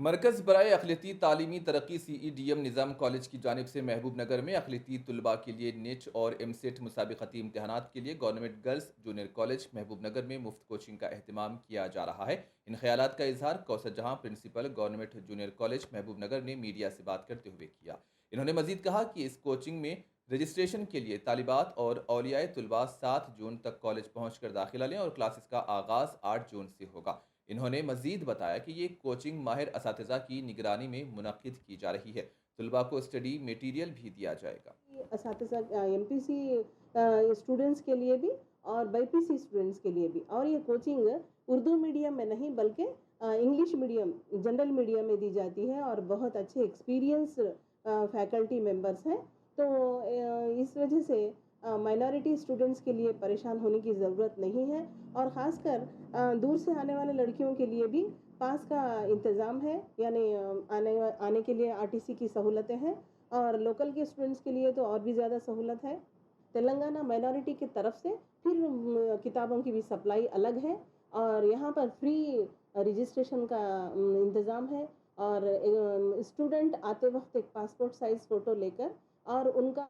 مرکز برائے اقلیتی تعلیمی ترقی سی ای ڈی ایم نظام کالج کی جانب سے محبوب نگر میں اقلیتی طلباء کے لیے نیٹ اور ایم سیٹ مسابقتی امتحانات کے لیے گورنمنٹ گرلز جونیئر کالج محبوب نگر میں مفت کوچنگ کا اہتمام کیا جا رہا ہے۔ ان خیالات کا اظہار کوثر جہاں پرنسپل گورنمنٹ جونیئر کالج محبوب نگر نے میڈیا سے بات کرتے ہوئے کیا۔ انہوں نے مزید کہا کہ اس کوچنگ میں رجسٹریشن کے لیے طالبات اور اولیاء طلباء 7 جون تک کالج پہنچ کر داخلہ لیں اور کلاسز کا آغاز 8 جون سے ہوگا۔ انہوں نے مزید بتایا کہ یہ کوچنگ ماہر اساتذہ کی نگرانی میں منعقد کی جا رہی ہے۔ طلباء کو اسٹڈی میٹیریل بھی دیا جائے گا۔ اساتذہ ایم پی سی اسٹوڈنٹس کے لیے بھی اور بائی پی سی اسٹوڈنٹس کے لیے بھی، اور یہ کوچنگ اردو میڈیم میں نہیں بلکہ انگلش میڈیم جنرل میڈیم میں دی جاتی ہے، اور بہت اچھے ایکسپیرینس فیکلٹی ممبرس ہیں، تو اس وجہ سے مائنارٹی اسٹوڈنٹس کے لیے پریشان ہونے کی ضرورت نہیں ہے، اور خاص کر دور سے آنے والے لڑکیوں کے لیے بھی پاس کا انتظام ہے، یعنی آنے کے لیے آر ٹی سی کی سہولتیں ہیں، اور لوکل کے اسٹوڈنٹس کے لیے تو اور بھی زیادہ سہولت ہے۔ تلنگانہ مائنارٹی کی طرف سے پھر کتابوں کی بھی سپلائی الگ ہے، اور یہاں پر فری رجسٹریشن کا انتظام ہے، اور اسٹوڈنٹ آتے وقت ایک پاسپورٹ سائز فوٹو لے کر اور ان کا